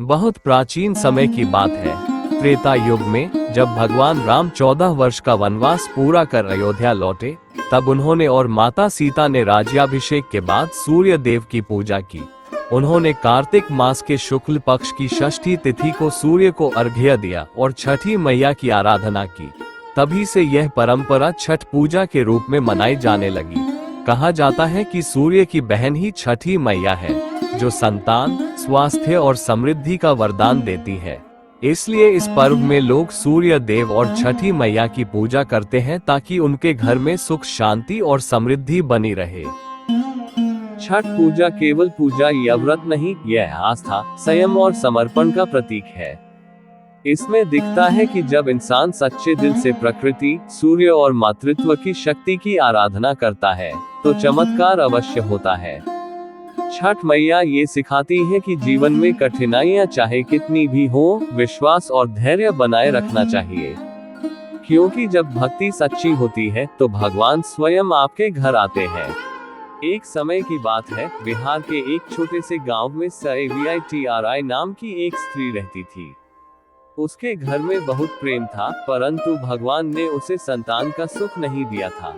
बहुत प्राचीन समय की बात है। त्रेता युग में जब भगवान राम 14 वर्ष का वनवास पूरा कर अयोध्या लौटे, तब उन्होंने और माता सीता ने राज्याभिषेक के बाद सूर्य देव की पूजा की। उन्होंने कार्तिक मास के शुक्ल पक्ष की षष्ठी तिथि को सूर्य को अर्घ्य दिया और छठी मैया की आराधना की। तभी से यह परंपरा छठ पूजा के रूप में मनाई जाने लगी। कहा जाता है कि सूर्य की बहन ही छठी मैया है, जो संतान, स्वास्थ्य और समृद्धि का वरदान देती है। इसलिए इस पर्व में लोग सूर्य देव और छठी मैया की पूजा करते हैं ताकि उनके घर में सुख, शांति और समृद्धि बनी रहे। छठ पूजा केवल पूजा या व्रत नहीं, यह आस्था, संयम और समर्पण का प्रतीक है। इसमें दिखता है कि जब इंसान सच्चे दिल से प्रकृति, सूर्य और मातृत्व की शक्ति की आराधना करता है, तो चमत्कार अवश्य होता है। छठ मैया ये सिखाती है कि जीवन में कठिनाइयां चाहे कितनी भी हो, विश्वास और धैर्य बनाए रखना चाहिए। क्योंकि जब भक्ति सच्ची होती है, तो भगवान स्वयं आपके घर आते हैं। एक समय की बात है, बिहार के एक छोटे से गांव में सवित्री नाम की एक स्त्री रहती थी। उसके घर में बहुत प्रेम था, परंतु भगवान ने उसे संतान का सुख नहीं दिया था।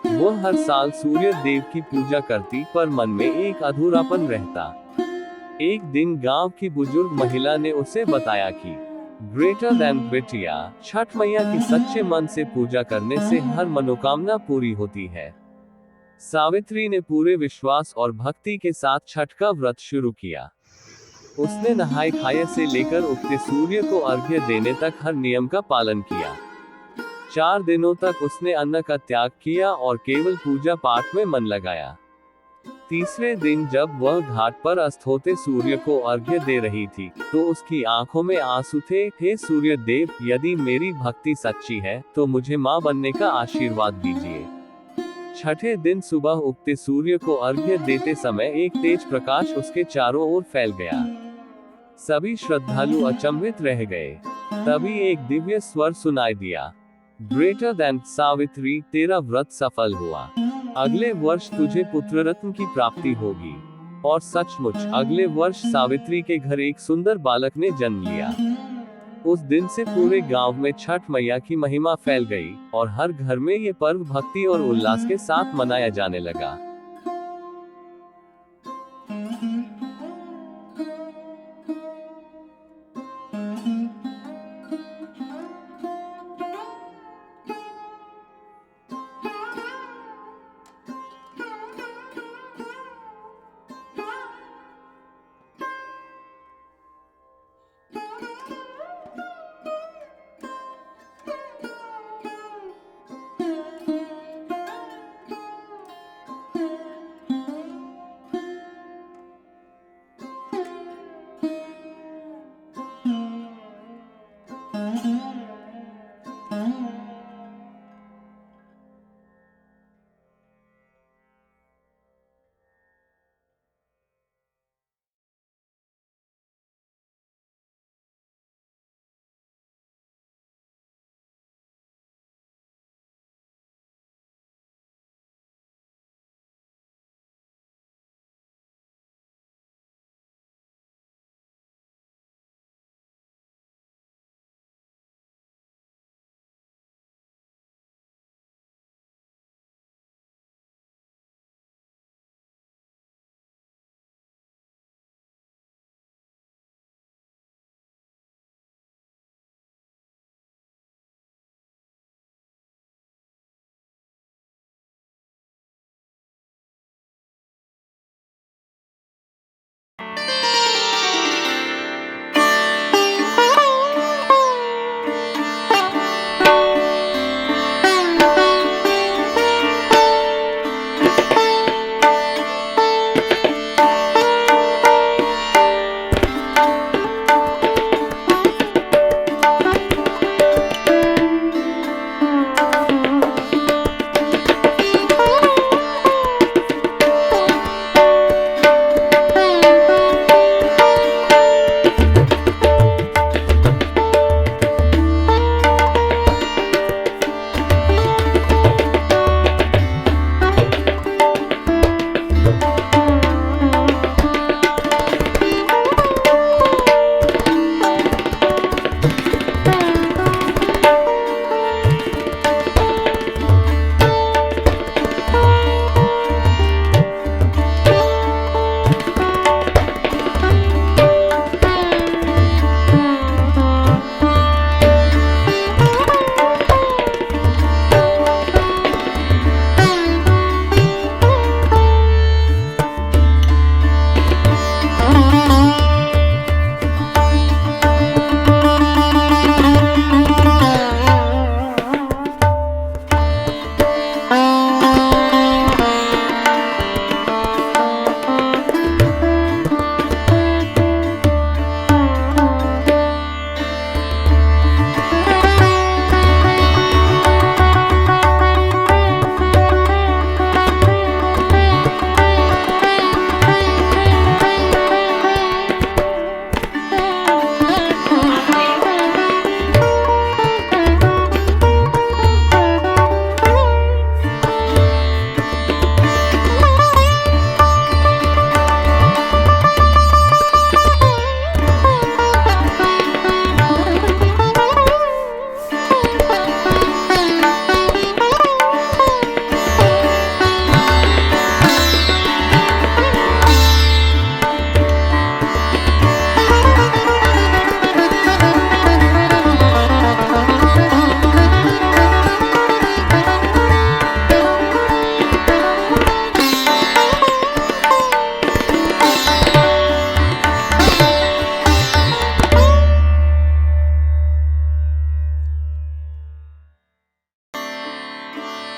वो हर साल सूर्य देव की पूजा करती, पर मन में एक अधूरापन रहता। एक दिन गांव की बुजुर्ग महिला ने उसे बताया कि ग्रेटर देन बिटिया, छठ मैया की सच्चे मन से पूजा करने से हर मनोकामना पूरी होती है। सावित्री ने पूरे विश्वास और भक्ति के साथ छठ का व्रत शुरू किया। उसने नहाय खाए से लेकर उगते सूर्य को अर्घ्य देने तक हर नियम का पालन किया। 4 दिनों तक उसने अन्न का त्याग किया और केवल पूजा पाठ में मन लगाया। तीसरे दिन जब वह घाट पर अस्त होते सूर्य को अर्घ्य दे रही थी, तो उसकी आंखों में आंसू थे। हे सूर्य देव, यदि मेरी भक्ति सच्ची है, तो मुझे मां बनने का आशीर्वाद दीजिए। छठे दिन सुबह उगते सूर्य को अर्घ्य देते समय एक तेज प्रकाश उसके चारों ओर फैल गया। सभी श्रद्धालु अचंभित रह गए। तभी एक दिव्य स्वर सुनाई दिया, ग्रेटर देन सावित्री, तेरा व्रत सफल हुआ। अगले वर्ष तुझे पुत्र रत्न की प्राप्ति होगी। और सचमुच अगले वर्ष सावित्री के घर एक सुंदर बालक ने जन्म लिया। उस दिन से पूरे गांव में छठ मैया की महिमा फैल गई और हर घर में ये पर्व भक्ति और उल्लास के साथ मनाया जाने लगा।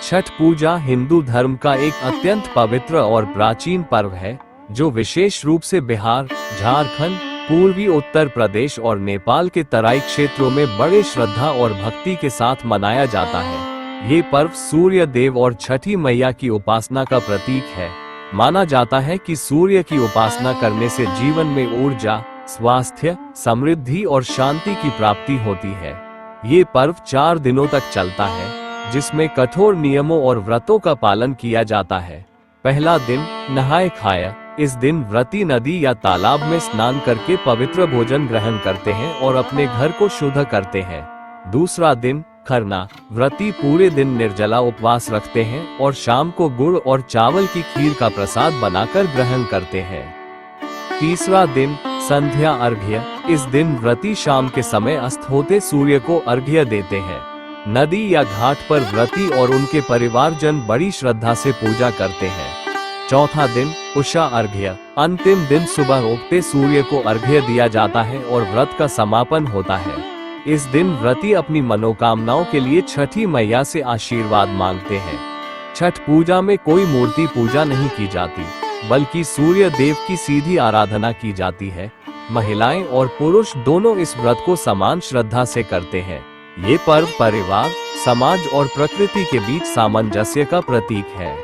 छठ पूजा हिंदू धर्म का एक अत्यंत पवित्र और प्राचीन पर्व है, जो विशेष रूप से बिहार, झारखंड, पूर्वी उत्तर प्रदेश और नेपाल के तराई क्षेत्रों में बड़े श्रद्धा और भक्ति के साथ मनाया जाता है। ये पर्व सूर्य देव और छठी मैया की उपासना का प्रतीक है। माना जाता है कि सूर्य की उपासना करने से जीवन में ऊर्जा, स्वास्थ्य, समृद्धि और शांति की प्राप्ति होती है। ये पर्व 4 दिनों तक चलता है, जिसमें कठोर नियमों और व्रतों का पालन किया जाता है। पहला दिन नहाय खाया। इस दिन व्रती नदी या तालाब में स्नान करके पवित्र भोजन ग्रहण करते हैं और अपने घर को शुद्ध करते हैं। दूसरा दिन खरना। व्रती पूरे दिन निर्जला उपवास रखते हैं और शाम को गुड़ और चावल की खीर का प्रसाद बनाकर ग्रहण करते हैं। तीसरा दिन संध्या अर्घ्य। इस दिन व्रती शाम के समय अस्त होते सूर्य को अर्घ्य देते हैं। नदी या घाट पर व्रती और उनके परिवारजन बड़ी श्रद्धा से पूजा करते हैं। चौथा दिन उषा अर्घ्य। अंतिम दिन सुबह उगते सूर्य को अर्घ्य दिया जाता है और व्रत का समापन होता है। इस दिन व्रती अपनी मनोकामनाओं के लिए छठी मैया से आशीर्वाद मांगते हैं। छठ पूजा में कोई मूर्ति पूजा नहीं की जाती, बल्कि सूर्य देव की सीधी आराधना की जाती है। महिलाएं और पुरुष दोनों इस व्रत को समान श्रद्धा से करते हैं। ये पर्व परिवार, समाज और प्रकृति के बीच सामंजस्य का प्रतीक है।